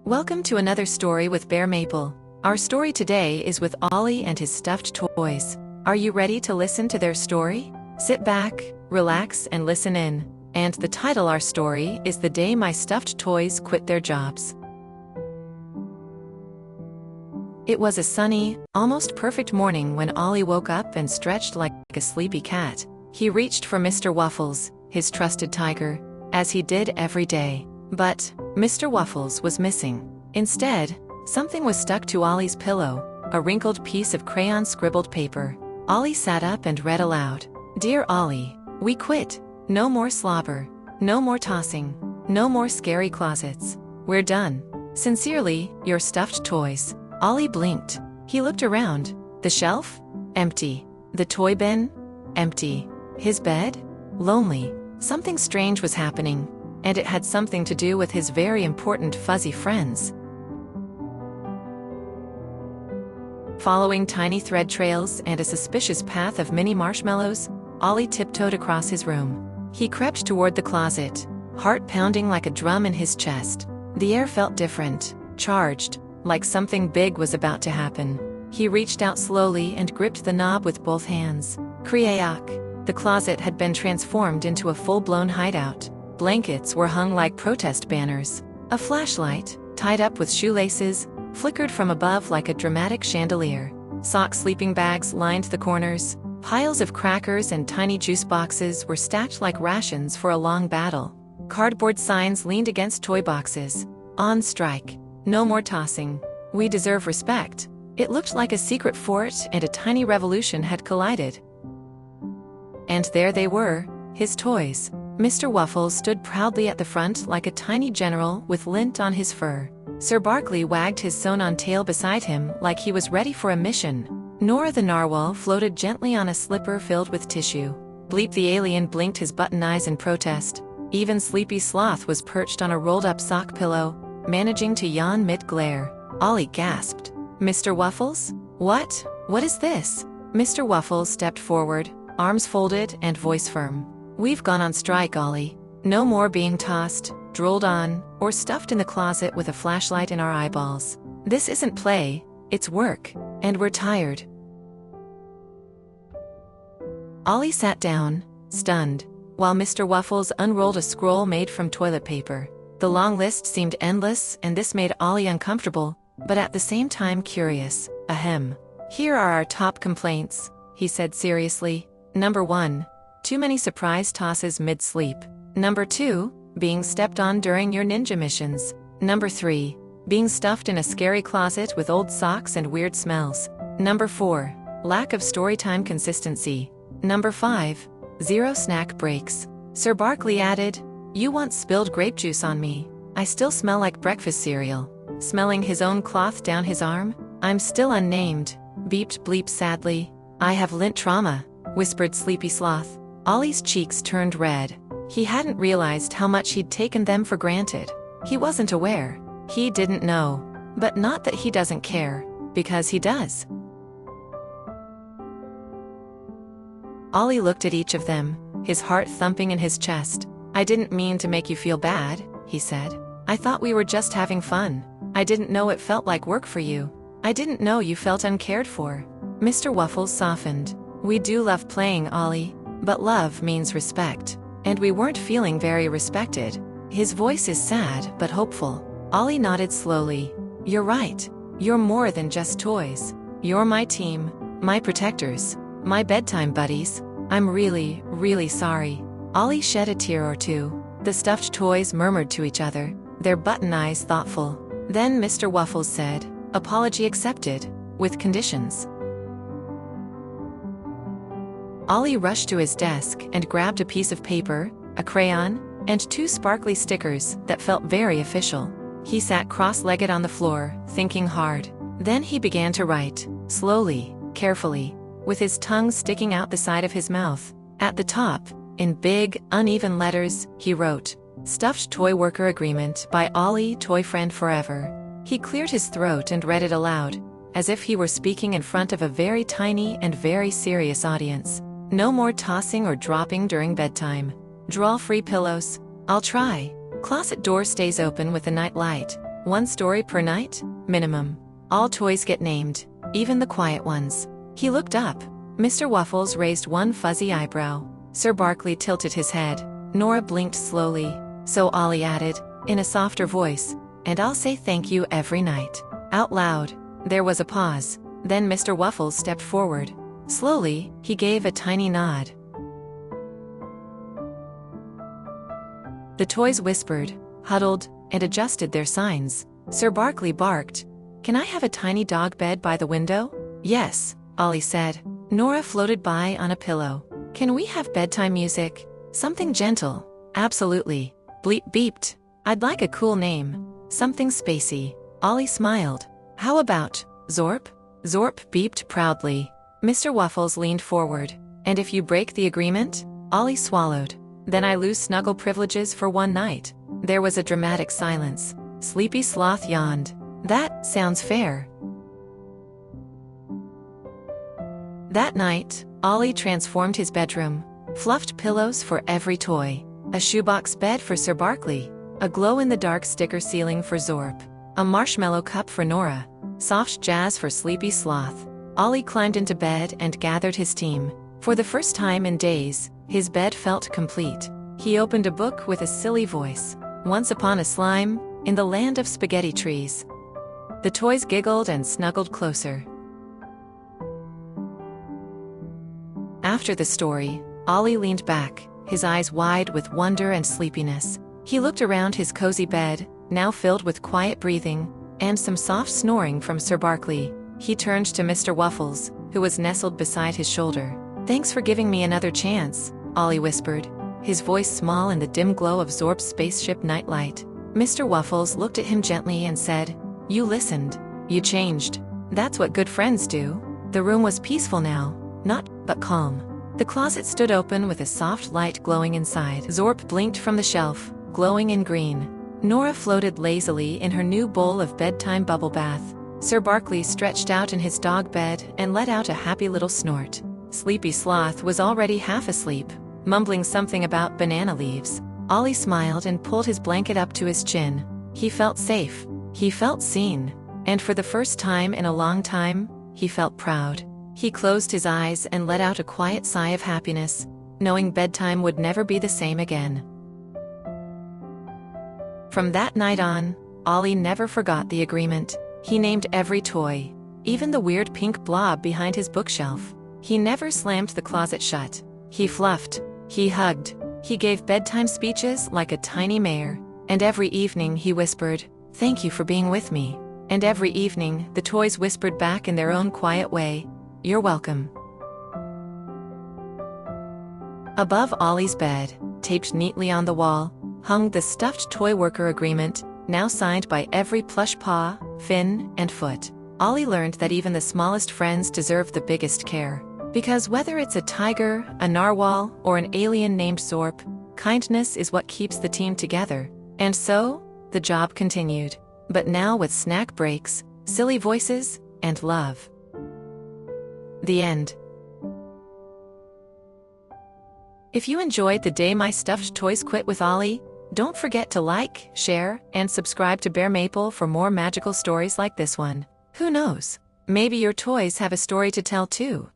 Welcome to another story with Bear Maple. Our story today is with Ollie and his stuffed toys. Are you ready to listen to their story? Sit back, relax, and listen in. And the title of our story is The Day My Stuffed Toys Quit Their Jobs. It was a sunny, almost perfect morning when Ollie woke up and stretched like a sleepy cat. He reached for Mr. Waffles, his trusted tiger, as he did every day. But Mr. Waffles was missing. Instead, something was stuck to Ollie's pillow, a wrinkled piece of crayon-scribbled paper. Ollie sat up and read aloud. "Dear Ollie, we quit. No more slobber. No more tossing. No more scary closets. We're done. Sincerely, your stuffed toys." Ollie blinked. He looked around. The shelf? Empty. The toy bin? Empty. His bed? Lonely. Something strange was happening, and it had something to do with his very important fuzzy friends. Following tiny thread trails and a suspicious path of mini marshmallows, Ollie tiptoed across his room. He crept toward the closet, heart pounding like a drum in his chest. The air felt different, charged, like something big was about to happen. He reached out slowly and gripped the knob with both hands. Creack! The closet had been transformed into a full-blown hideout. Blankets were hung like protest banners. A flashlight, tied up with shoelaces, flickered from above like a dramatic chandelier. Sock sleeping bags lined the corners. Piles of crackers and tiny juice boxes were stacked like rations for a long battle. Cardboard signs leaned against toy boxes. On strike. No more tossing. We deserve respect. It looked like a secret fort and a tiny revolution had collided. And there they were, his toys. Mr. Waffles stood proudly at the front like a tiny general with lint on his fur. Sir Barkley wagged his sewn-on tail beside him like he was ready for a mission. Nora the narwhal floated gently on a slipper filled with tissue. Bleep the alien blinked his button eyes in protest. Even Sleepy Sloth was perched on a rolled-up sock pillow, managing to yawn mid-glare. Ollie gasped. "Mr. Waffles? What? What is this?" Mr. Waffles stepped forward, arms folded and voice firm. "We've gone on strike, Ollie. No more being tossed, drooled on, or stuffed in the closet with a flashlight in our eyeballs. This isn't play, it's work, and we're tired." Ollie sat down, stunned, while Mr. Waffles unrolled a scroll made from toilet paper. The long list seemed endless, and this made Ollie uncomfortable, but at the same time curious. Ahem. "Here are our top complaints," he said seriously. Number 1. Too many surprise tosses mid-sleep. Number 2. Being stepped on during your ninja missions. Number 3. Being stuffed in a scary closet with old socks and weird smells. Number 4. Lack of storytime consistency. Number 5. Zero snack breaks. Sir Barkley added, "You once spilled grape juice on me. I still smell like breakfast cereal." Smelling his own cloth down his arm? "I'm still unnamed," beeped Bleep sadly. "I have lint trauma," whispered Sleepy Sloth. Ollie's cheeks turned red. He hadn't realized how much he'd taken them for granted. He wasn't aware. He didn't know. But not that he doesn't care, because he does. Ollie looked at each of them, his heart thumping in his chest. "I didn't mean to make you feel bad," he said. "I thought we were just having fun. I didn't know it felt like work for you. I didn't know you felt uncared for." Mr. Waffles softened. "We do love playing, Ollie, but love means respect. And we weren't feeling very respected." His voice is sad but hopeful. Ollie nodded slowly. "You're right. You're more than just toys. You're my team, my protectors, my bedtime buddies. I'm really, really sorry." Ollie shed a tear or two. The stuffed toys murmured to each other, their button eyes thoughtful. Then Mr. Waffles said, "Apology accepted, with conditions." Ollie rushed to his desk and grabbed a piece of paper, a crayon, and 2 sparkly stickers that felt very official. He sat cross-legged on the floor, thinking hard. Then he began to write, slowly, carefully, with his tongue sticking out the side of his mouth. At the top, in big, uneven letters, he wrote, "Stuffed Toy Worker Agreement by Ollie, Toy Friend Forever." He cleared his throat and read it aloud, as if he were speaking in front of a very tiny and very serious audience. "No more tossing or dropping during bedtime. Draw-free pillows. I'll try. Closet door stays open with a night light. 1 story per night, minimum. All toys get named, even the quiet ones. He looked up. Mr. Waffles raised one fuzzy eyebrow. Sir Barkley tilted his head. Nora blinked slowly. So Ollie added, in a softer voice, "And I'll say thank you every night." Out loud. There was a pause. Then Mr. Waffles stepped forward. Slowly, he gave a tiny nod. The toys whispered, huddled, and adjusted their signs. Sir Barkley barked, "Can I have a tiny dog bed by the window?" "Yes," Ollie said. Nora floated by on a pillow. "Can we have bedtime music? Something gentle." "Absolutely." Bleep beeped. "I'd like a cool name. Something spacey." Ollie smiled. "How about Zorp?" Zorp beeped proudly. Mr. Waffles leaned forward. "And if you break the agreement?" Ollie swallowed. "Then I lose snuggle privileges for one night." There was a dramatic silence. Sleepy Sloth yawned. "That sounds fair." That night, Ollie transformed his bedroom. Fluffed pillows for every toy. A shoebox bed for Sir Barkley. A glow-in-the-dark sticker ceiling for Zorp. A marshmallow cup for Nora. Soft jazz for Sleepy Sloth. Ollie climbed into bed and gathered his team. For the first time in days, his bed felt complete. He opened a book with a silly voice. Once upon a slime, in the land of spaghetti trees. The toys giggled and snuggled closer. After the story, Ollie leaned back, his eyes wide with wonder and sleepiness. He looked around his cozy bed, now filled with quiet breathing, and some soft snoring from Sir Barkley. He turned to Mr. Waffles, who was nestled beside his shoulder. "Thanks for giving me another chance," Ollie whispered, his voice small in the dim glow of Zorp's spaceship nightlight. Mr. Waffles looked at him gently and said, "You listened. You changed. That's what good friends do." The room was peaceful now, not but calm. The closet stood open with a soft light glowing inside. Zorp blinked from the shelf, glowing in green. Nora floated lazily in her new bowl of bedtime bubble bath. Sir Barkley stretched out in his dog bed and let out a happy little snort. Sleepy Sloth was already half asleep, mumbling something about banana leaves. Ollie smiled and pulled his blanket up to his chin. He felt safe. He felt seen. And for the first time in a long time, he felt proud. He closed his eyes and let out a quiet sigh of happiness, knowing bedtime would never be the same again. From that night on, Ollie never forgot the agreement. He named every toy, even the weird pink blob behind his bookshelf. He never slammed the closet shut. He fluffed. He hugged. He gave bedtime speeches like a tiny mayor. And every evening he whispered, "Thank you for being with me." And every evening, the toys whispered back in their own quiet way, "You're welcome." Above Ollie's bed, taped neatly on the wall, hung the stuffed toy worker agreement, now signed by every plush paw, fin, and foot. Ollie learned that even the smallest friends deserve the biggest care. Because whether it's a tiger, a narwhal, or an alien named Zorp, kindness is what keeps the team together. And so, the job continued. But now with snack breaks, silly voices, and love. The end. If you enjoyed the day my stuffed toys quit with Ollie, don't forget to like, share, and subscribe to Bear Maple for more magical stories like this one. Who knows? Maybe your toys have a story to tell too.